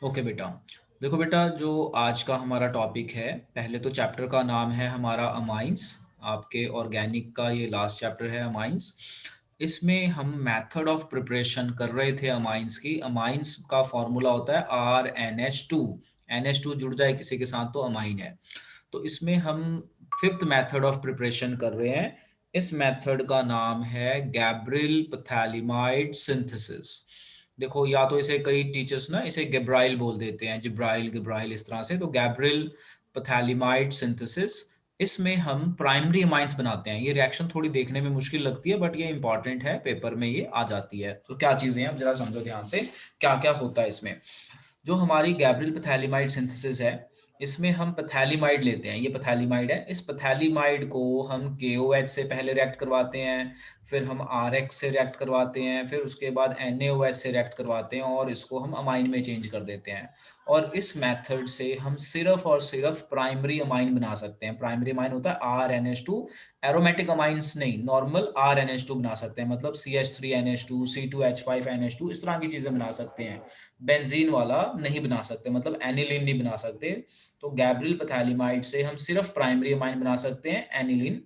Okay बेटा। देखो बेटा, जो आज का हमारा टॉपिक है, पहले तो चैप्टर का नाम है हमारा अमाइंस। आपके ऑर्गेनिक का ये लास्ट चैप्टर है अमाइंस। इसमें हम मेथड ऑफ प्रिपरेशन कर रहे थे अमाइंस की। अमाइंस का फॉर्मूला होता है RnH2। NH2 जुड़ जाए किसी के साथ तो अमाइन है। तो इसमें हम फिफ्थ मेथड ऑफ प्रिपरेशन कर रहे हैं। इस मेथड का नाम है गैब्रियल पैथालिमाइड सिंथेसिस। देखो, या तो इसे कई टीचर्स ना इसे गेब्राइल बोल देते हैं, जिब्राइल गिब्राइल इस तरह से। तो गैब्रियल पैथालिमाइड सिंथेसिस, इसमें हम प्राइमरी अमाइंस बनाते हैं। ये रिएक्शन थोड़ी देखने में मुश्किल लगती है, बट ये इंपॉर्टेंट है, पेपर में ये आ जाती है। तो क्या चीजें हैं, अब जरा समझो ध्यान से क्या क्या होता है इसमें। जो हमारी गैब्रियल पैथालिमाइड सिंथेसिस है, इसमें हम पैथालिमाइड लेते हैं। ये पैथालिमाइड है। इस पैथालिमाइड को हम KOH से पहले रिएक्ट करवाते हैं, फिर हम RX से रिएक्ट करवाते हैं, फिर उसके बाद NaOH से रिएक्ट करवाते हैं और इसको हम अमाइन में चेंज कर देते हैं। और इस मेथड से हम सिर्फ और सिर्फ प्राइमरी अमाइन बना सकते हैं। प्राइमरी अमाइन होता है RnH2। एरोमेटिक अमाइंस नहीं, नॉर्मल RnH2 बना सकते हैं, मतलब CH3NH2, C2H5NH2, इस तरह की चीजें बना सकते हैं। बेंजीन वाला नहीं बना सकते, मतलब एनिलीन नहीं बना सकते। तो गैब्रियल पैथालिमाइड से हम सिर्फ प्राइमरी अमाइन बना सकते हैं, एनिलीन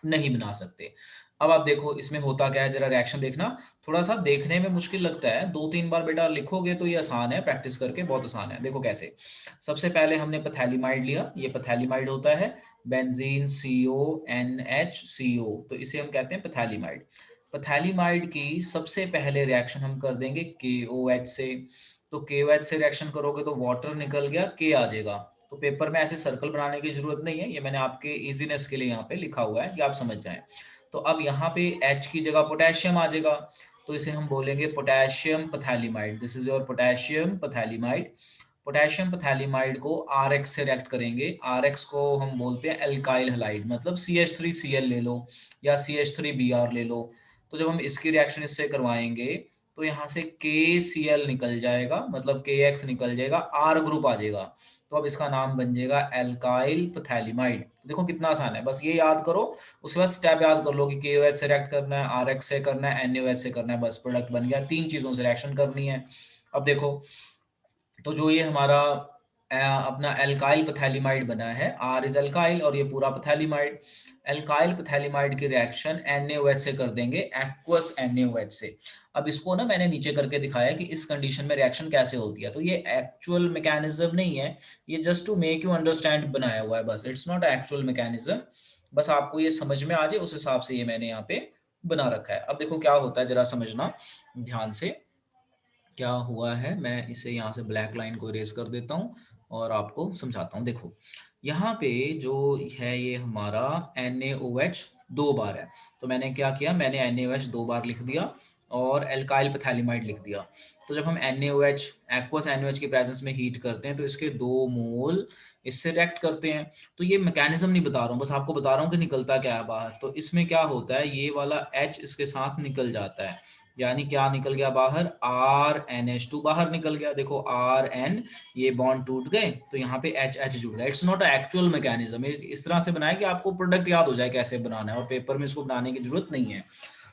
नहीं बना सकते। अब आप देखो इसमें होता क्या है, जरा रिएक्शन देखना। थोड़ा सा देखने में मुश्किल लगता है, 2-3 बार बेटा लिखोगे तो ये आसान है, प्रैक्टिस करके बहुत आसान है। देखो कैसे। सबसे पहले हमने पैथालिमाइड लिया। ये पैथालिमाइड होता है बेंजीन CONH CO, तो इसे हम कहते हैं पैथालिमाइड। पैथालिमाइड की सबसे पहले रिएक्शन हम कर देंगे KOH से। तो KOH से रिएक्शन करोगे तो वाटर निकल गया, K आ जाएगा। तो पेपर में ऐसे सर्कल बनाने की जरूरत नहीं है, ये मैंने आपके इजीनेस के लिए यहाँ पे लिखा हुआ है कि आप समझ जाएं। तो अब यहाँ पे H की जगह पोटेशियम आ जाएगा, तो इसे हम बोलेंगे potassium phthalimide. This is your potassium phthalimide. Potassium phthalimide को RX से रिएक्ट करेंगे। RX को हम बोलते हैं एल्काइल हैलाइड, मतलब CH3Cl ले लो या CH3Br ले लो। तो जब हम इसकी रिएक्शन इससे करवाएंगे तो यहाँ से KCl निकल जाएगा, मतलब KX निकल जाएगा, R ग्रुप आ जाएगा। तो अब इसका नाम बन जाएगा एल्काइल पैथालिमाइड। देखो कितना आसान है, बस ये याद करो। उसके बाद स्टेप याद कर लो कि KOH से रिएक्ट करना है, RX से करना है, NaOH से करना है, बस प्रोडक्ट बन गया। 3 चीजों से रिएक्शन करनी है। अब देखो, तो जो ये हमारा अपना एल्काइल पैथालिमाइड बना है, R इज एल्काइल और ये पूरा पैथालिमाइड। एल्काइल पैथालिमाइड की रिएक्शन NaOH से कर देंगे, एक्वस NaOH से। अब इसको ना मैंने नीचे करके दिखाया कि इस कंडीशन में रिएक्शन कैसे होती है। तो ये एक्चुअल मैकेनिज्म नहीं है, ये just to make you understand बनाया हुआ है बस। इट्स नॉट एक्चुअल मैकेनिज्म, बस आपको ये समझ में आ जाए उस हिसाब से ये मैंने यहाँ पे बना रखा है। अब देखो क्या होता है, जरा समझना ध्यान से। क्या हुआ है, मैं इसे यहाँ से ब्लैक लाइन को इरेज कर देता हूँ और आपको समझाता हूँ। देखो यहाँ पे जो है ये हमारा NaOH 2 बार है। तो मैंने क्या किया, मैंने NaOH 2 बार लिख दिया और एल्काइल पैथालिमाइड लिख दिया। तो जब हम NaOH एक्वस NaOH की प्रेजेंस में हीट करते हैं तो इसके 2 मोल इससे रिएक्ट करते हैं। तो ये मैकेनिज्म नहीं बता रहा हूँ, बस आपको बता रहा हूँ कि निकलता क्या है बाहर। तो इसमें क्या होता है, ये वाला H इसके साथ निकल जाता है, यानी क्या निकल गया बाहर, RnH2 बाहर निकल गया। देखो RN, ये बॉन्ड टूट गए तो यहाँ पे HH जुड़ गया। It's not actual mechanism. इस तरह से बनाया कि आपको प्रोडक्ट याद हो जाए कैसे बनाना है और पेपर में इसको बनाने की जरूरत नहीं है।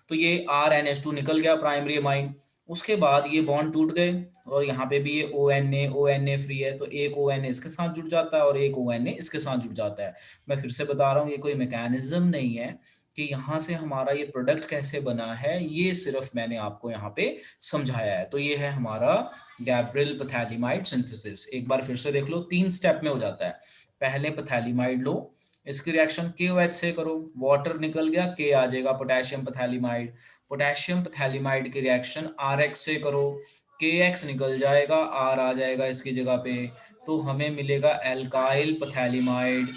तो ये RnH2 निकल गया प्राइमरी अमाइन। उसके बाद ये बॉन्ड टूट गए और यहाँ पे भी ये ONA फ्री है, तो एक ONA इसके साथ जुड़ जाता है और एक ONA इसके साथ जुड़ जाता है। मैं फिर से बता रहा हूँ, ये कोई मैकेनिज्म नहीं है कि यहाँ से हमारा ये प्रोडक्ट कैसे बना है, ये सिर्फ मैंने आपको यहाँ पे समझाया है। तो ये है हमारा गैब्रियल पैथालिमाइड सिंथेसिस। एक बार फिर से देख लो, 3 स्टेप में हो जाता है। पहले पैथालिमाइड लो, इसकी रिएक्शन KOH से करो, वाटर निकल गया, K आ जाएगा, पोटेशियम पैथालिमाइड। पोटेशियम पैथालिमाइड की रिएक्शन RX से करो, KX निकल जाएगा, R आ जाएगा इसकी जगह पे। तो हमें मिलेगा एल्काइल पैथालिमाइड।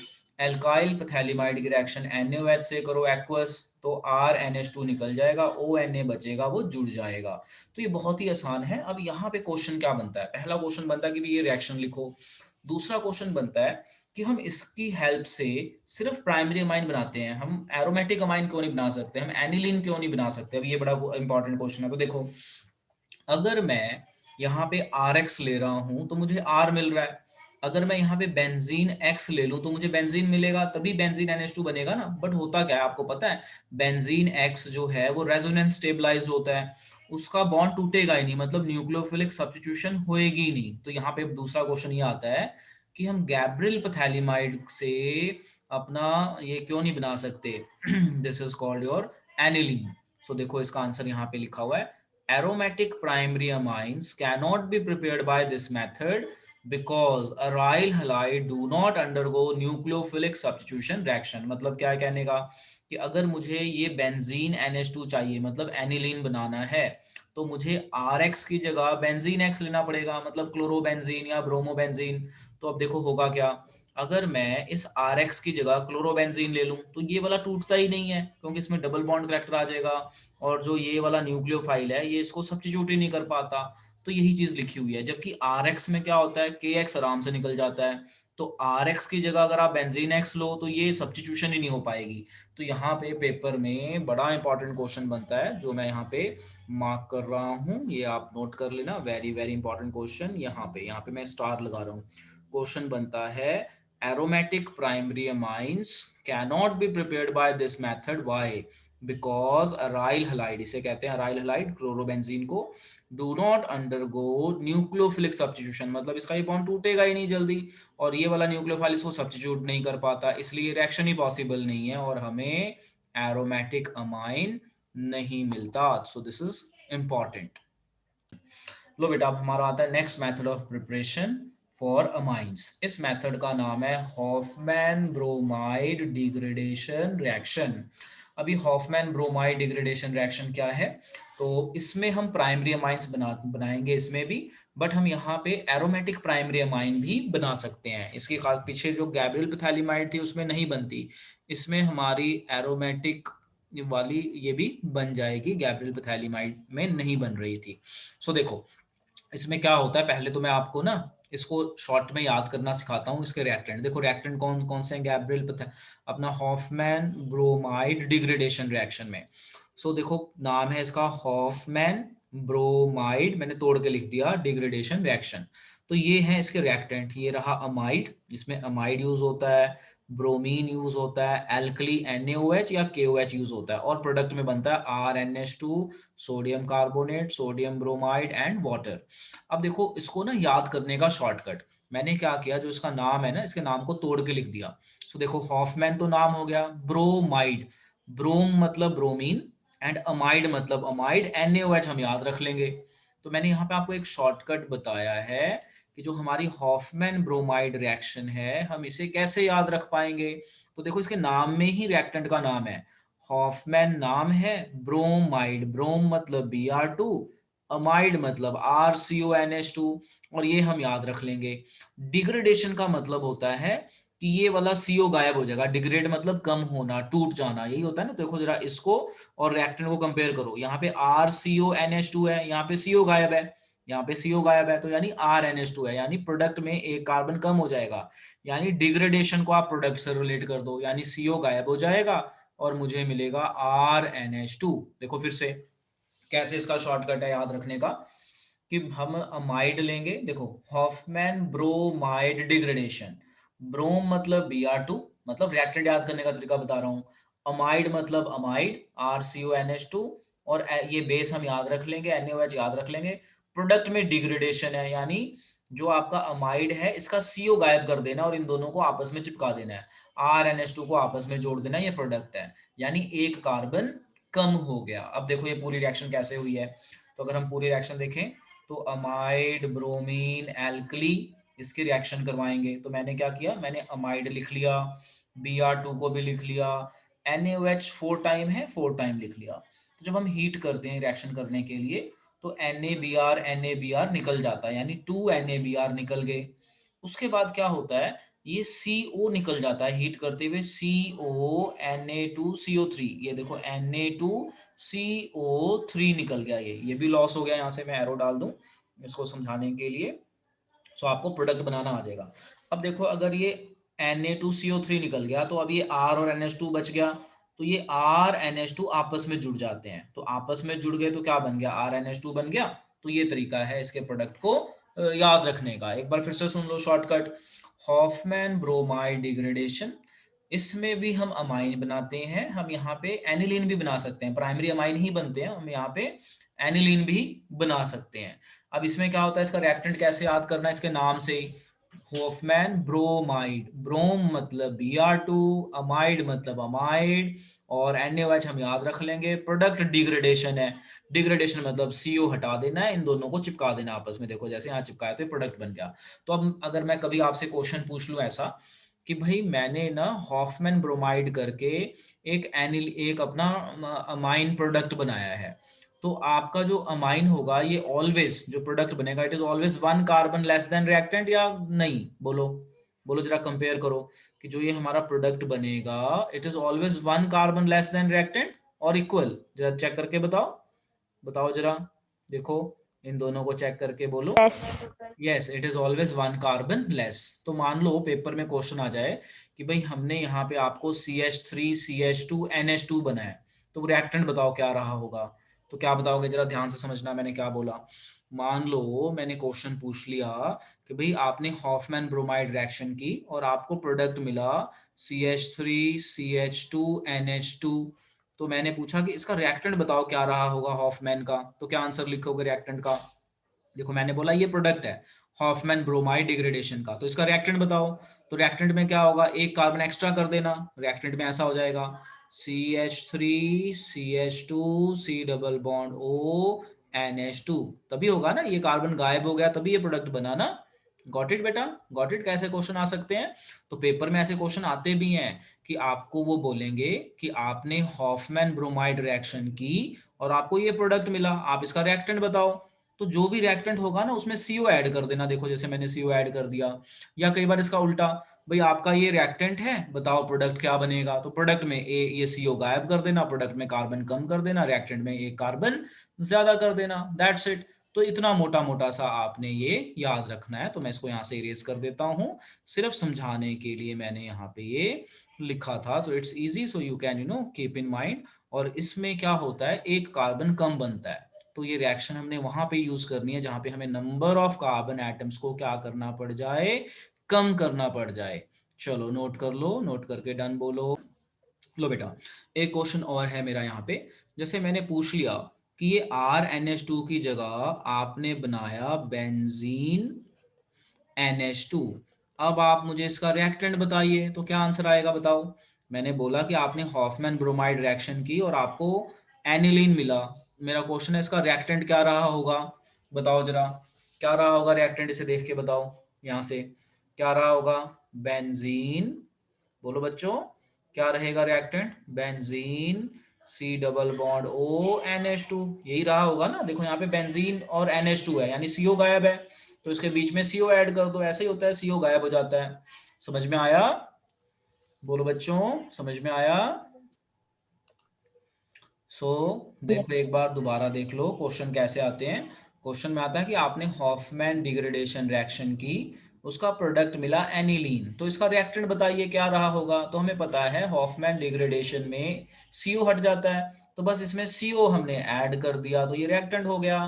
एल्काइल पैथालिमाइड की रिएक्शन NaOH से करो, एक्वस, तो RnH2 निकल जाएगा, ONA बचेगा, वो जुड़ जाएगा। तो ये बहुत ही आसान है। अब यहाँ पे क्वेश्चन क्या बनता है, पहला क्वेश्चन बनता है कि ये रिएक्शन लिखो। दूसरा क्वेश्चन बनता है कि हम इसकी हेल्प से सिर्फ प्राइमरी अमाइन बनाते हैं, हम एरोमेटिक अमाइन क्यों नहीं बना सकते, हम एनिलीन क्यों नहीं बना सकते। अब ये बड़ा इंपॉर्टेंट क्वेश्चन है। तो देखो, अगर मैं यहाँ पे RX ले रहा हूं तो मुझे R मिल रहा है। अगर मैं यहाँ पे बेंजीन X ले लूं तो मुझे बेंजीन मिलेगा, तभी बेंजीन NH2 बनेगा ना। बट होता क्या है आपको पता है, बेंजीन X जो है वो रेजोनेंस स्टेबलाइज्ड होता है, उसका बॉन्ड टूटेगा ही नहीं, मतलब न्यूक्लियोफिलिक सब्स्टिट्यूशन होएगी ही नहीं। तो यहाँ पे दूसरा क्वेश्चन ये आता है कि हम गैब्रियल पैथैलिमाइड से अपना ये क्यों नहीं बना सकते this is called your aniline. So देखो इसका आंसर यहाँ पे लिखा हुआ है, aromatic primary amines cannot be prepared by this method because aryl halide do not undergo nucleophilic substitution reaction। मतलब क्या है कहने का कि अगर मुझे ये बेंजीन NH2 चाहिए, मतलब एनिलीन बनाना है, तो मुझे RX की जगह बेंजीन X लेना पड़ेगा, मतलब क्लोरोबेंजीन या ब्रोमोबेंजीन। तो अब देखो होगा क्या, अगर मैं इस RX की जगह क्लोरोबेंजीन ले लूं तो ये वाला टूटता ही नहीं है, क्योंकि इसमें डबल बॉन्ड करेक्टर आ जाएगा, और जो ये वाला न्यूक्लियोफाइल है ये इसको सब्स्टिट्यूट ही नहीं कर पाता। तो यही चीज लिखी हुई है, जबकि RX में क्या होता है, KX आराम से निकल जाता है। तो RX की जगह अगर आप बेंजीन X लो तो ये सब्स्टिट्यूशन ही नहीं हो पाएगी। तो यहाँ पे पेपर में बड़ा इंपॉर्टेंट क्वेश्चन बनता है, जो मैं यहाँ पे मार्क कर रहा हूँ, ये आप नोट कर लेना, वेरी वेरी इंपॉर्टेंट क्वेश्चन। यहाँ पे मैं स्टार लगा रहा हूँ। क्वेश्चन बनता है, aromatic primary amines cannot be prepared by this method, why? Because aryl halide, इसे कहते हैं अराइल हलाइड, क्लोरोबेंजीन को, do not undergo nucleophilic substitution, मतलब इसका ये बॉन्ड टूटेगा ही नहीं जल्दी, और ये वाला न्यूक्लियोफाइल इसको सब्स्टिट्यूट नहीं कर पाता, इसलिए रिएक्शन ही पॉसिबल नहीं है और हमें एरोमेटिक अमाइन नहीं मिलता। So this is important. लो बेटा, अब हमारा आता है next method of preparation for amines. इस मेथड का नाम है हॉफमैन ब्रोमाइड डिग्रेडेशन रिएक्शन। अभी हॉफमैन ब्रोमाइड डिग्रेडेशन रिएक्शन क्या है, तो इसमें हम प्राइमरी अमाइंस बनाएंगे इसमें भी, बट हम यहाँ पे एरोमेटिक प्राइमरी अमाइन भी बना सकते हैं। इसकी खास पीछे जो गैब्रियल पैथैलिमाइड थी उसमें नहीं बनती, इसमें हमारी एरोमेटिक वाली ये भी बन जाएगी, गैब्रियल पैथैलिमाइड में नहीं बन रही थी। सो देखो इसमें क्या होता है, पहले तो मैं आपको ना इसको शॉर्ट में याद करना सिखाता हूँ। इसके रिएक्टेंट देखो, रिएक्टेंट कौन कौन से हैं गैब्रियल पता अपना हॉफमैन ब्रोमाइड डिग्रेडेशन रिएक्शन में। सो देखो नाम है इसका हॉफमैन ब्रोमाइड, मैंने तोड़ के लिख दिया डिग्रेडेशन रिएक्शन। तो ये है इसके रिएक्टेंट, ये रहा अमाइड, इसमें अमाइड यूज होता है, ब्रोमीन यूज होता है, एल्कली NaOH या KOH यूज होता है, और प्रोडक्ट में बनता है RNH2, sodium carbonate, sodium bromide and water. अब देखो इसको ना याद करने का शॉर्टकट मैंने क्या किया, जो इसका नाम है ना इसके नाम को तोड़ के लिख दिया। सो देखो हॉफमैन तो नाम हो गया, ब्रोमाइड, ब्रोम मतलब ब्रोमीन, एंड अमाइड मतलब अमाइड, NaOH हम याद रख लेंगे। तो मैंने यहाँ पे आपको एक शॉर्टकट बताया है कि जो हमारी हॉफमैन ब्रोमाइड रिएक्शन है हम इसे कैसे याद रख पाएंगे। तो देखो इसके नाम में ही रिएक्टेंट का नाम है, हॉफमैन नाम है, ब्रोमाइड, ब्रोम मतलब Br2, अमाइड मतलब RCONH2, और ये हम याद रख लेंगे। डिग्रेडेशन का मतलब होता है कि ये वाला CO गायब हो जाएगा, डिग्रेड मतलब कम होना, टूट जाना, यही होता है ना। तो देखो जरा इसको और रिएक्टेंट को कंपेयर करो, यहाँ पे RCONH2 है, यहाँ पे CO गायब है, यहाँ पे CO गायब है, तो यानी RNH2 है, यानी प्रोडक्ट में एक कार्बन कम हो जाएगा। यानी डिग्रेडेशन को आप प्रोडक्ट से रिलेट कर दो, यानी CO गायब हो जाएगा और मुझे मिलेगा RNH2। देखो फिर से कैसे इसका शॉर्टकट है याद रखने का, कि हम अमाइड लेंगे, देखो हॉफमैन ब्रोमाइड डिग्रेडेशन, ब्रोम मतलब Br2, मतलब रिएक्टेंट याद करने का तरीका बता रहा हूँ, अमाइड मतलब अमाइड RCONH2, और ये बेस हम याद रख लेंगे, NaOH याद रख लेंगे। प्रोडक्ट में डिग्रेडेशन है, यानी जो आपका अमाइड है इसका CO गायब कर देना और इन दोनों को आपस में चिपका देना है, RNH2 को आपस में जोड़ देना, ये प्रोडक्ट है, यानी एक कार्बन कम हो गया। अब देखो ये पूरी रिएक्शन कैसे हुई है, तो अगर हम पूरी रिएक्शन देखें तो अमाइड ब्रोमीन एल्कली इसकी रिएक्शन करवाएंगे। तो मैंने क्या किया, मैंने अमाइड लिख लिया, Br2 को भी लिख लिया, NaOH 4 टाइम है 4 टाइम लिख लिया। तो जब हम हीट करते हैं रिएक्शन करने के लिए तो NaBr निकल जाता है, यानी 2 NaBr निकल गए। उसके बाद क्या होता है, ये CO निकल जाता है हीट करते हुए, CO Na2CO3, ये देखो Na2CO3 निकल गया, ये भी लॉस हो गया, यहाँ से मैं एरो डाल दूं इसको समझाने के लिए। सो आपको प्रोडक्ट बनाना आ जाएगा। अब देखो अगर ये Na2CO3 निकल गया तो अब ये R और NH2 बच गया, तो ये R NH2 आपस में जुड़ जाते हैं, तो आपस में जुड़ गए तो क्या बन गया, RNH2 बन गया। तो ये तरीका है इसके प्रोडक्ट को याद रखने का। एक बार फिर से सुन लो शॉर्टकट, हॉफमैन ब्रोमाइड डिग्रेडेशन, इसमें भी हम अमाइन बनाते हैं, हम यहाँ पे एनिलीन भी बना सकते हैं, प्राइमरी अमाइन ही बनते हैं, हम यहाँ पे एनिलीन भी बना सकते हैं। अब इसमें क्या होता है, इसका रिएक्टेंट कैसे याद करना है, इसके नाम से ही, हॉफमैन ब्रोमाइड, ब्रोम मतलब Br2, अमाइड मतलब अमाइड, और NaOH हम याद रख लेंगे। प्रोडक्ट डिग्रेडेशन है, डिग्रेडेशन मतलब CO हटा देना है, इन दोनों को चिपका देना आपस में, देखो जैसे यहाँ चिपकाया तो ये प्रोडक्ट बन गया। तो अब अगर मैं कभी आपसे क्वेश्चन पूछ लूँ ऐसा कि भाई मैंने ना हॉफमैन ब्रोमाइड करके एक अपना अमाइन प्रोडक्ट बनाया है, तो आपका जो अमाइन होगा ये ऑलवेज जो प्रोडक्ट बनेगा it is always 1 carbon less than reactant या नहीं, बोलो बोलो जरा कंपेयर करो कि जो ये हमारा प्रोडक्ट बनेगा it is always 1 carbon less than reactant और इक्वल, जरा चेक करके बताओ, बताओ जरा, देखो इन दोनों को चेक करके बोलो। Yes, it is always 1 carbon less. तो मान लो पेपर में क्वेश्चन आ जाए कि भाई हमने यहाँ पे आपको CH3 CH2 NH2 बनाया, तो रिएक्टेंट बताओ क्या रहा होगा, तो क्या बताओगे, जरा ध्यान से समझना मैंने क्या बोला। मान लो मैंने क्वेश्चन पूछ लिया कि भाई आपने हॉफमैन ब्रोमाइड रिएक्शन की और आपको प्रोडक्ट मिला CH3 CH2 NH2, तो मैंने पूछा कि इसका रिएक्टेंट बताओ क्या रहा होगा हॉफमैन का, तो क्या आंसर लिखोगे रिएक्टेंट का। देखो मैंने बोला ये प्रोडक्ट है हॉफमैन ब्रोमाइड डिग्रेडेशन का, तो इसका रिएक्टेंट बताओ, तो रिएक्टेंट में क्या होगा, एक कार्बन एक्स्ट्रा कर देना, रिएक्टेंट में ऐसा हो जाएगा CH3 CH2 C double bond O NH2, तभी होगा ना, ये कार्बन गायब हो गया तभी ये प्रोडक्ट बना ना। गॉट इट बेटा, गॉट इट। कैसे क्वेश्चन आ सकते हैं, तो पेपर में ऐसे क्वेश्चन आते भी हैं कि आपको वो बोलेंगे कि आपने हॉफमैन ब्रोमाइड रिएक्शन की और आपको ये प्रोडक्ट मिला, आप इसका रिएक्टेंट बताओ, तो जो भी रिएक्टेंट होगा ना उसमें CO ऐड कर देना, देखो जैसे मैंने CO ऐड कर दिया। या कई बार इसका उल्टा, भाई आपका ये रिएक्टेंट है बताओ प्रोडक्ट क्या बनेगा, तो प्रोडक्ट में ये CO गायब कर देना, प्रोडक्ट में कार्बन कम कर देना, रिएक्टेंट में एक कार्बन ज्यादा कर देना, दैट्स इट। तो इतना मोटा मोटा सा आपने ये याद रखना है, तो मैं इसको यहाँ से इरेज कर देता हूँ, सिर्फ समझाने के लिए मैंने यहाँ पे ये लिखा था, तो it's easy so you can keep in mind. और इसमें क्या होता है, एक कार्बन कम बनता है, तो ये रिएक्शन हमने वहां पे यूज करनी है जहां पे हमें नंबर ऑफ कार्बन एटम्स को क्या करना पड़ जाए, कम करना पड़ जाए। चलो नोट कर लो, नोट करके डन बोलो। लो बेटा, एक क्वेश्चन और है मेरा यहाँ पे, जैसे मैंने पूछ लिया कि ये RNH2 की जगह आपने बनाया बेंजीन NH2, अब आप मुझे इसका रिएक्टेंट बताइए, तो क्या आंसर आएगा बताओ। मैंने बोला कि आपने हॉफमैन ब्रोमाइड रिएक्शन की और आपको एनिलीन मिला, मेरा क्वेश्चन है इसका रिएक्टेंट क्या रहा होगा, बताओ जरा, क्या रहा होगा रिएक्टेंट, इसे देख के बताओ यहाँ से, क्या रहा होगा, बेंजीन, बोलो बच्चों, क्या रहेगा reactant, benzene C double bond O NH2, यही रहा होगा ना, देखो यहाँ पे बेंजीन और NH2 है यानी CO गायब है, तो इसके बीच में CO ऐड कर दो, ऐसे ही होता है, CO गायब हो जाता है। समझ में आया, बोलो बच्चों, समझ में आया। देखो एक बार दोबारा देख लो क्वेश्चन कैसे आते हैं। क्वेश्चन में आता है कि आपने हॉफमैन डिग्रेडेशन रिएक्शन की, उसका प्रोडक्ट मिला एनिलीन, तो इसका रिएक्टेंट बताइए क्या रहा होगा, तो हमें पता है हॉफमैन डिग्रेडेशन में CO हट जाता है, तो बस इसमें CO हमने ऐड कर दिया तो ये रिएक्टेंट हो गया,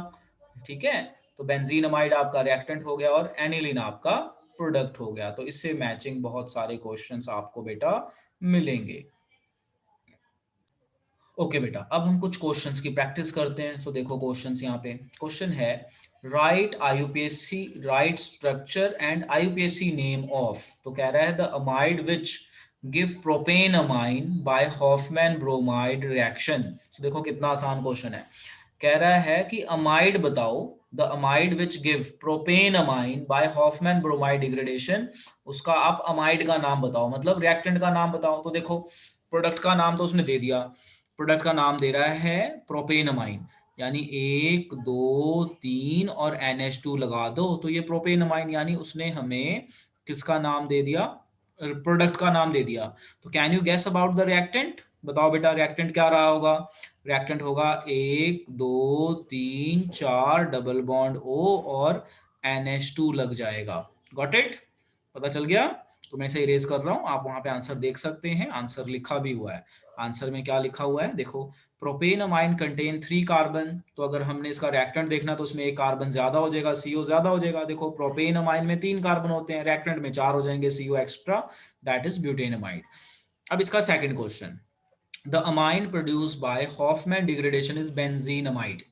ठीक है। तो बेंजीनमाइड आपका रिएक्टेंट हो गया और एनिलीन आपका प्रोडक्ट हो गया, तो इससे मैचिंग बहुत सारे क्वेश्चंस आपको बेटा मिलेंगे। ओके बेटा, अब हम कुछ क्वेश्चंस की प्रैक्टिस करते हैं। सो देखो क्वेश्चंस यहाँ पे, क्वेश्चन है write IUPAC, write structure and IUPAC name of, तो कह रहा है the amide which give propane amine by Hofmann bromide reaction. So देखो कितना आसान क्वेश्चन है, कह रहा है कि अमाइड बताओ, the amide which give propane amine by Hofmann bromide degradation, उसका आप अमाइड का नाम बताओ, मतलब रिएक्टेंट का नाम बताओ। तो देखो प्रोडक्ट का नाम तो उसने दे दिया, प्रोडक्ट का नाम दे रहा है प्रोपेनमाइन, यानी 1 2 3 और NH2 लगा दो तो ये प्रोपेनमाइन, यानी उसने हमें किसका नाम दे दिया, प्रोडक्ट का नाम दे दिया। तो can you guess about the reactant, बताओ बेटा रिएक्टेंट क्या रहा होगा, रिएक्टेंट होगा 1 2 3 4 डबल बॉन्ड O और NH2 लग जाएगा। गॉट इट, पता चल गया। तो मैं इसे इरेज कर रहा हूं, आप वहां पे आंसर देख सकते हैं, आंसर लिखा भी हुआ है। आंसर में क्या लिखा हुआ है देखो, प्रोपेन अमाइन कंटेन 3 कार्बन। तो अगर हमने इसका रिएक्टेंट देखना तो उसमें एक कार्बन ज्यादा हो जाएगा, सीओ ज्यादा हो जाएगा। देखो प्रोपेन अमाइन में 3 कार्बन होते हैं, रिएक्टेंट में 4 हो जाएंगे, CO extra, that is butanamide. अब इसका second question, the amine produce by Hofmann degradation is benzenamide.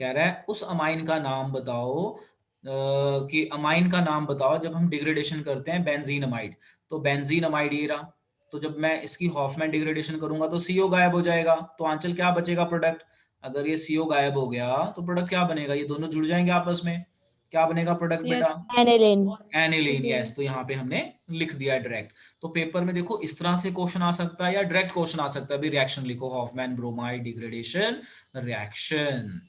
कह रहा है उस अमाइन का नाम बताओ, कि अमाइन का नाम बताओ जब हम डिग्रेडेशन करते हैं बेंजीनमाइड। तो बेंजीनमाइड ये रहा, तो जब मैं इसकी हॉफमैन डिग्रेडेशन करूंगा तो सीओ गायब हो जाएगा, तो आंचल क्या बचेगा प्रोडक्ट। अगर ये सीओ गायब हो गया तो प्रोडक्ट क्या बनेगा, ये दोनों जुड़ जाएंगे आपस में, क्या बनेगा प्रोडक्ट यस। बेटा, एनिलिन। एनिलीन। यस, तो यहाँ पे हमने लिख दिया डायरेक्ट। तो पेपर में देखो इस तरह से क्वेश्चन आ सकता है या डायरेक्ट क्वेश्चन आ सकता है, अभी रिएक्शन लिखो, Hofmann bromide degradation reaction.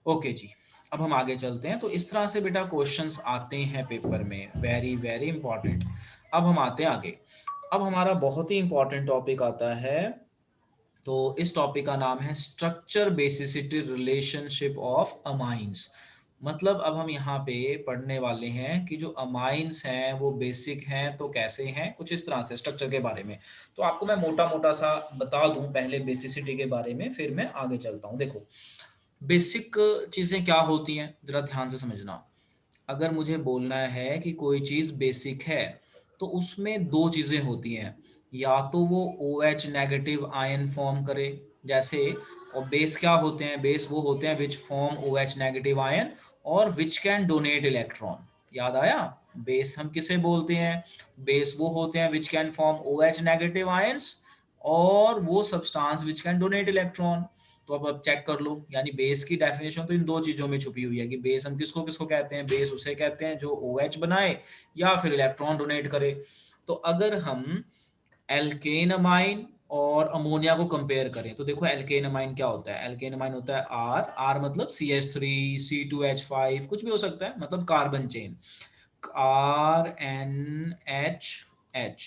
Okay जी, अब हम आगे चलते हैं। तो इस तरह से बेटा क्वेश्चंस आते हैं पेपर में, वेरी वेरी इंपॉर्टेंट। अब हम आते हैं आगे। अब हमारा बहुत ही इंपॉर्टेंट टॉपिक आता है, तो इस टॉपिक का नाम है structure basicity relationship of amines. मतलब अब हम यहाँ पे पढ़ने वाले हैं कि जो अमाइंस हैं वो बेसिक हैं तो कैसे हैं, कुछ इस तरह से स्ट्रक्चर के बारे में। तो आपको मैं मोटा मोटा सा बता दूं पहले बेसिसिटी के बारे में, फिर मैं आगे चलता हूँ। देखो बेसिक चीजें क्या होती हैं, जरा ध्यान से समझना। अगर मुझे बोलना है कि कोई चीज बेसिक है तो उसमें दो चीजें होती हैं, या तो वो OH नेगेटिव आयन फॉर्म करे, जैसे, और बेस क्या होते हैं, बेस वो होते हैं which form OH negative ion और विच कैन डोनेट इलेक्ट्रॉन। याद आया, बेस हम किसे बोलते हैं, बेस वो होते हैं which can form OH negative ions और वो substance which can donate electron. तो अब चेक कर लो, यानी बेस की डेफिनेशन तो इन दो चीजों में छुपी हुई है कि बेस हम किसको किसको कहते हैं, बेस उसे कहते हैं जो OH बनाए या फिर इलेक्ट्रॉन डोनेट करे। तो अगर हम एल्केन अमाइन और अमोनिया को कंपेयर करें तो देखो एल्केन अमाइन क्या होता है, एल्केन अमाइन होता है आर मतलब CH3 C2H5 कुछ भी हो सकता है, मतलब कार्बन चेन RNH,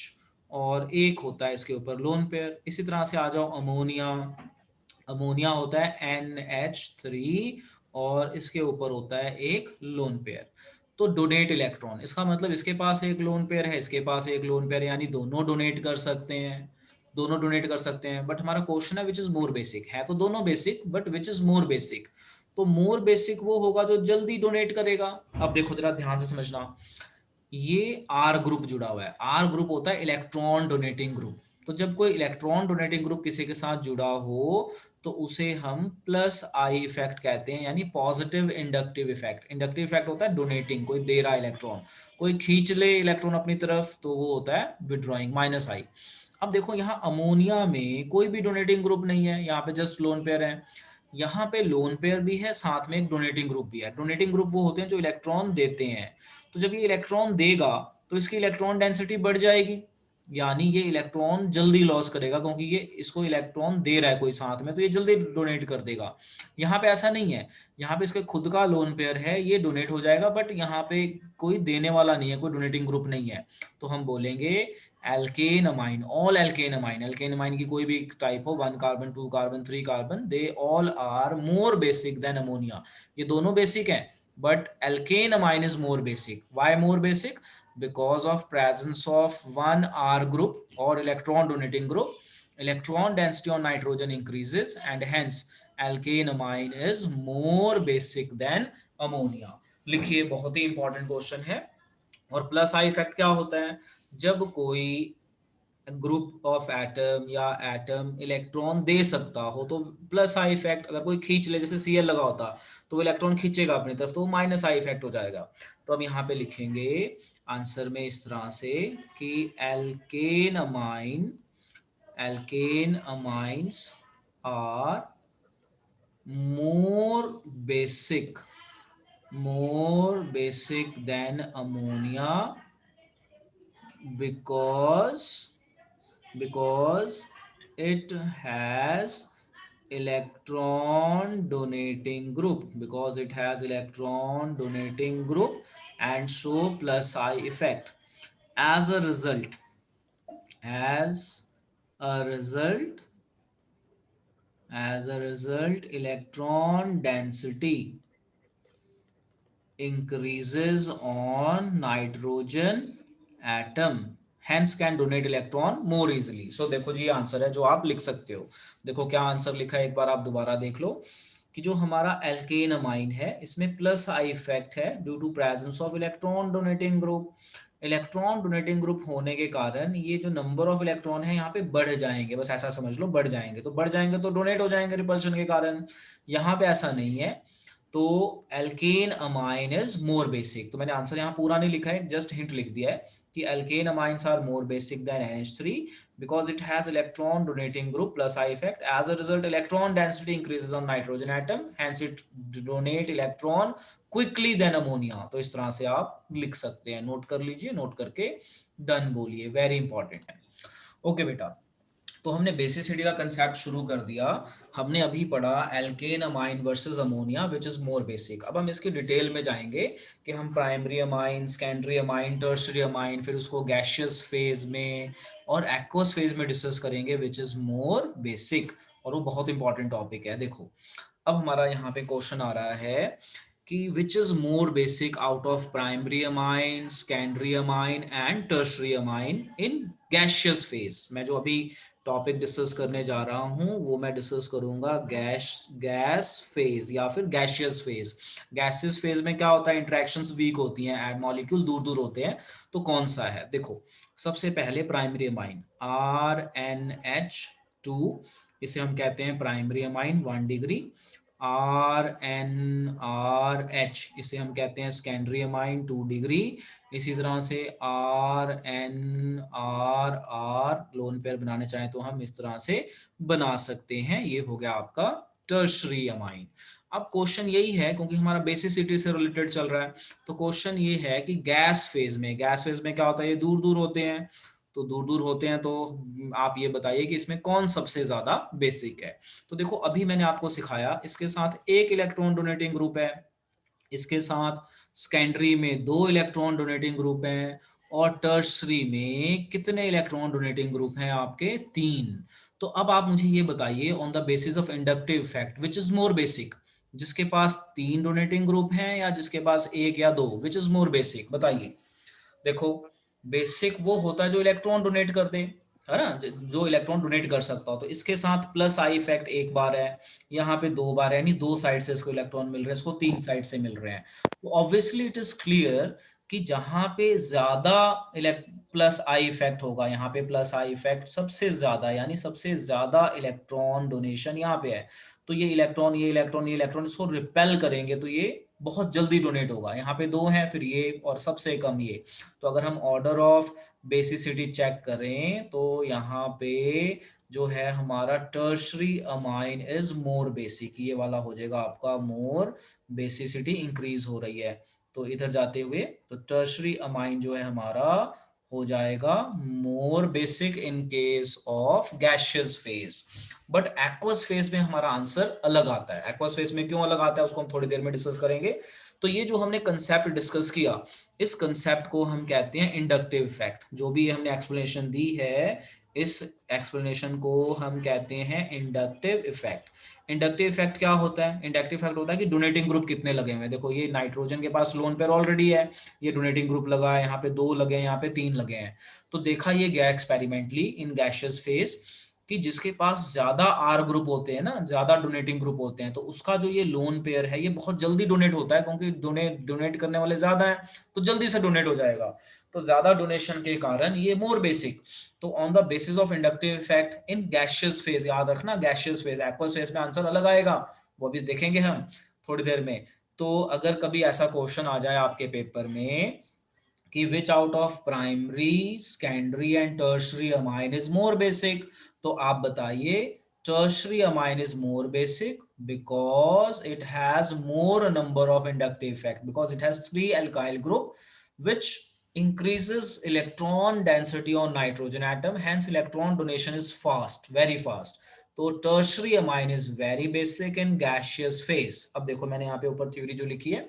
और एक होता है इसके ऊपर लोन पेयर। इसी तरह से आ जाओ अमोनिया, अमोनिया होता है NH3 और इसके ऊपर होता है एक लोन पेयर। तो डोनेट इलेक्ट्रॉन, इसका मतलब इसके पास एक लोन पेयर है, इसके पास एक लोन पेयर है, यानी दोनों डोनेट कर सकते हैं, दोनों डोनेट कर सकते हैं। बट हमारा क्वेश्चन है विच इज मोर बेसिक, है तो दोनों basic but which is more basic. तो मोर बेसिक वो होगा जो जल्दी डोनेट करेगा। अब देखो जरा ध्यान से समझना, ये आर ग्रुप जुड़ा हुआ है, आर ग्रुप होता है इलेक्ट्रॉन डोनेटिंग ग्रुप। तो जब कोई इलेक्ट्रॉन डोनेटिंग ग्रुप किसी के साथ जुड़ा हो तो उसे हम प्लस आई इफेक्ट कहते हैं, यानी positive inductive effect. Inductive effect होता है डोनेटिंग, कोई दे रहा है इलेक्ट्रॉन, कोई खींच ले इलेक्ट्रॉन अपनी तरफ तो वो होता है विड्रॉइंग, माइनस आई। अब देखो यहाँ अमोनिया में कोई भी डोनेटिंग ग्रुप नहीं है, यहाँ पे जस्ट लोन पेयर है। यहाँ पे लोन पेयर भी है, साथ में एक डोनेटिंग ग्रुप भी है। डोनेटिंग ग्रुप वो होते हैं जो इलेक्ट्रॉन देते हैं। तो जब ये इलेक्ट्रॉन देगा तो इसकी इलेक्ट्रॉन डेंसिटी बढ़ जाएगी, यानी ये इलेक्ट्रॉन जल्दी लॉस करेगा, क्योंकि ये इसको इलेक्ट्रॉन दे रहा है कोई साथ में, तो ये जल्दी डोनेट कर देगा। यहाँ पे ऐसा नहीं है, यहाँ पे इसके खुद का लोन पेयर है, ये डोनेट हो जाएगा, बट यहाँ पे कोई देने वाला नहीं है, कोई डोनेटिंग ग्रुप नहीं है। तो हम बोलेंगे alkane amine, all alkane amine, alkane amine की कोई भी टाइप हो, 1 carbon 2 carbon 3 carbon, they all are more basic than ammonia. ये दोनों बेसिक हैं but alkane amine is more basic. Why more basic? Because of presence of one R group or electron donating group. Electron density on nitrogen increases and hence alkane amine is more basic than ammonia. लिखिए, बहुत ही important question है। और plus I effect क्या होता है, जब कोई group of atom या एटम इलेक्ट्रॉन दे सकता हो तो प्लस आई इफेक्ट, अगर कोई खींच ले जैसे Cl लगा होता तो वो इलेक्ट्रॉन खींचेगा अपनी तरफ तो वो माइनस आई इफेक्ट हो जाएगा। तो अब यहाँ पे लिखेंगे आंसर में इस तरह से कि alkane amine, alkane amines are more basic, more basic than ammonia because it has electron donating group, because it has electron donating group and so plus I effect. As a result, as a result, as a result electron density, increases on nitrogen atom, hence can donate electron more easily. So देखो जी, ये answer है जो आप लिख सकते हो. देखो क्या आंसर लिखा है, एक बार आप दोबारा देख लो कि जो हमारा एल्केन अमाइन है इसमें प्लस आई इफेक्ट है due to presence of electron donating group. Electron donating group होने के कारण ये जो नंबर ऑफ इलेक्ट्रॉन है यहाँ पे बढ़ जाएंगे, बस ऐसा समझ लो, बढ़ जाएंगे. तो बढ़ जाएंगे तो डोनेट हो जाएंगे रिपल्शन के कारण. यहाँ पे ऐसा नहीं है. तो alkane amine is more basic. तो मैंने आंसर यहाँ पूरा नहीं लिखा है, जस्ट हिंट लिख दिया है कि alkane amines are more basic than NH3 because it has electron donating group plus I effect. As a result, electron density increases on nitrogen atom, hence it donate electron quickly than ammonia. तो इस तरह से आप लिख सकते हैं. Note कर लीजिए, नोट करके डन बोलिए, वेरी इंपॉर्टेंट है. ओके बेटा, तो हमने बेसिसिटी का कंसेप्ट शुरू कर दिया. हमने अभी पढ़ा alkane amine versus ammonia which is more basic. अब हम इसकी डिटेल में जाएंगे कि हम primary amine, secondary amine, tertiary amine, फिर उसको गैशियस फेज में और एक्वस फेज में डिस्कस करेंगे विच इज मोर बेसिक. और वो बहुत इंपॉर्टेंट टॉपिक है. देखो अब हमारा यहाँ पे क्वेश्चन आ रहा है कि विच is more basic out of primary amine, secondary amine and tertiary amine in gaseous phase. मैं जो अभी टॉपिक डिस्कस करने जा रहा हूं वो मैं डिस्कस करूंगा गैस फेज या फिर गैशियस फेज. गैसियस फेज में क्या होता है, इंटरेक्शंस वीक होती हैं, मॉलिक्यूल दूर दूर होते हैं. तो कौन सा है, देखो सबसे पहले प्राइमरी अमाइन RNH2, इसे हम कहते हैं प्राइमरी अमाइन 1 डिग्री. RNRH, इसे हम कहते हैं सेकेंडरी अमाइन 2 डिग्री. इसी तरह से RNRR, लोन पेयर बनाने चाहें तो हम इस तरह से बना सकते हैं. ये हो गया आपका टर्शरी अमाइन. अब क्वेश्चन यही है, क्योंकि हमारा बेसिसिटी से रिलेटेड चल रहा है, तो क्वेश्चन ये है कि गैस फेज में क्या होता है, ये दूर दूर होते हैं. तो दूर दूर होते हैं तो आप ये बताइए कि इसमें कौन सबसे ज्यादा बेसिक है. तो देखो अभी मैंने आपको सिखाया, इसके साथ एक इलेक्ट्रॉन डोनेटिंग ग्रुप है, इसके साथ सेकेंडरी में 2 इलेक्ट्रॉन डोनेटिंग ग्रुप हैं, और टर्शरी में कितने इलेक्ट्रॉन डोनेटिंग ग्रुप हैं आपके, 3. तो अब आप मुझे ये बताइए on the basis of inductive effect which is more basic, जिसके पास 3 डोनेटिंग ग्रुप हैं या जिसके पास 1 या 2, विच इज मोर बेसिक, बताइए. देखो बेसिक वो होता है जो इलेक्ट्रॉन डोनेट कर दे, है ना, जो इलेक्ट्रॉन डोनेट कर सकता हो. तो इसके साथ प्लस आई इफेक्ट एक बार है, यहाँ पे 2 बार है, यानी 2 साइड से इसको इलेक्ट्रॉन मिल रहे हैं, इसको 3 साइड से मिल रहे हैं. तो ऑब्वियसली इट इज क्लियर कि जहां पे ज्यादा प्लस आई इफेक्ट होगा, यहाँ पे प्लस आई इफेक्ट सबसे ज्यादा, यानी सबसे ज्यादा इलेक्ट्रॉन डोनेशन यहाँ पे है. तो ये इलेक्ट्रॉन इसको रिपेल करेंगे, तो ये बहुत जल्दी डोनेट होगा. यहाँ पे 2 हैं, फिर ये, और सबसे कम ये. तो अगर हम ऑर्डर ऑफ बेसिसिटी चेक करें तो यहाँ पे जो है हमारा tertiary amine is more basic, ये वाला हो जाएगा आपका मोर बेसिसिटी इंक्रीज हो रही है. तो इधर जाते हुए तो टर्शरी अमाइन जो है हमारा हो जाएगा मोर basic in case of gaseous phase. But aqueous phase में हमारा आंसर अलग आता है. एक्वस फेज में क्यों अलग आता है उसको हम थोड़ी देर में डिस्कस करेंगे. तो ये जो हमने कंसेप्ट डिस्कस किया, इस कंसेप्ट को हम कहते हैं इंडक्टिव इफेक्ट. जो भी हमने एक्सप्लेनेशन दी है, इस एक्सप्लेनेशन को हम कहते हैं इंडक्टिव इफेक्ट. इंडक्टिव इफेक्ट क्या होता है, इंडक्टिव इफेक्ट होता है कि डोनेटिंग ग्रुप कितने लगे हुए हैं. देखो ये नाइट्रोजन के पास लोन पेयर ऑलरेडी है, ये डोनेटिंग ग्रुप लगा है, यहाँ पे 2 लगे हैं, यहाँ पे 3 लगे हैं. तो देखा ये गया एक्सपेरिमेंटली इन गैशियस फेज कि जिसके पास ज्यादा आर ग्रुप होते हैं ना, ज्यादा डोनेटिंग ग्रुप होते हैं, तो उसका जो ये लोन पेयर है ये बहुत जल्दी डोनेट होता है, क्योंकि डोनेट करने वाले ज्यादा हैं तो जल्दी से डोनेट हो जाएगा. तो ज्यादा डोनेशन के कारण ये मोर बेसिक. तो on the basis of inductive effect in gaseous phase, याद रखना गैशियस फेज, एक्वस फेज में आंसर अलग आएगा, वो भी देखेंगे हम थोड़ी देर में. तो अगर कभी ऐसा क्वेश्चन आ जाए आपके पेपर में कि विच out of primary, secondary and tertiary amine is more basic, तो आप बताइए tertiary amine is more basic because it has more number of inductive effect, because it has 3 alkyl group which increases electron density on nitrogen atom, hence electron donation is fast, very fast. तो tertiary amine is very basic in gaseous phase. अब देखो मैंने यहाँ पे ऊपर theory जो लिखी है,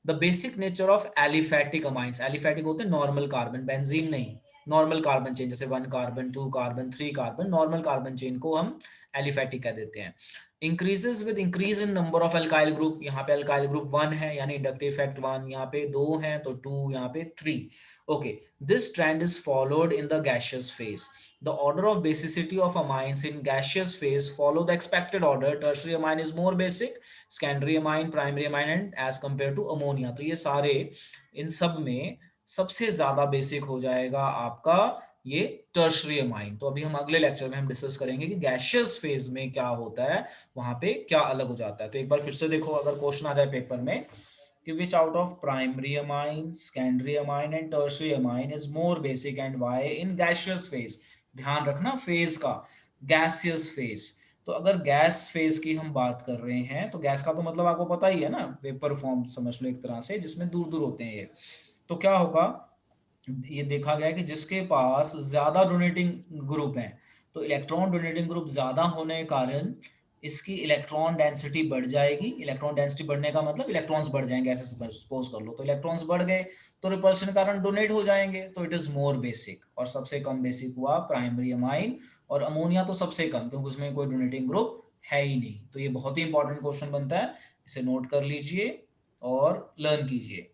the basic nature of aliphatic amines, aliphatic होते हैं नॉर्मल कार्बन, बेंजीन नहीं, नॉर्मल कार्बन चेन, जैसे 1 carbon, 2 carbon, 3 carbon, normal carbon chain को हम एलिफेटिक कह देते हैं। Increases with increase in number of alkyl group, यहाँ पे अल्काइल ग्रुप 1 है यानी इंडक्टिव इफेक्ट 1, यहाँ पे 2 है तो 2, यहाँ पे 3। Okay, this trend is followed in the gaseous phase. The order of basicity of amines in gaseous phase follow the expected order. Tertiary amine is more basic, secondary amine, primary amine, and as compared to ammonia. तो ये सारे इन सब में सबसे ज्यादा basic हो जाएगा आपका ये टर्शरी अमाइन। तो अभी हम अगले लेक्चर में हम डिस्कस करेंगे कि गैसियस फेज में क्या होता है, वहां पे क्या अलग हो जाता है। तो एक बार फिर से देखो, अगर क्वेश्चन आ जाए पेपर में कि which out of primary amine, secondary amine and tertiary amine is more basic and why in gaseous phase। ध्यान रखना फेज का, गैसियस फेज। तो अगर गैस फेज की हम बात कर रहे हैं तो गैस का तो मतलब आपको पता ही है ना, वेपर फॉर्म समझ लो एक तरह से, जिसमें दूर दूर होते हैं ये। तो क्या होगा, ये देखा गया है कि जिसके पास ज्यादा डोनेटिंग ग्रुप है, तो इलेक्ट्रॉन डोनेटिंग ग्रुप ज्यादा होने के कारण इसकी इलेक्ट्रॉन डेंसिटी बढ़ जाएगी। इलेक्ट्रॉन डेंसिटी बढ़ने का मतलब इलेक्ट्रॉन्स बढ़ जाएंगे, ऐसे सपोज कर लो। तो इलेक्ट्रॉन्स बढ़ गए तो रिपल्शन के कारण डोनेट हो जाएंगे, तो इट इज मोर बेसिक। और सबसे कम बेसिक हुआ प्राइमरी अमाइन, और अमोनिया तो सबसे कम, क्योंकि उसमें कोई डोनेटिंग ग्रुप है ही नहीं। तो ये बहुत ही इंपॉर्टेंट क्वेश्चन बनता है, इसे नोट कर लीजिए और लर्न कीजिए।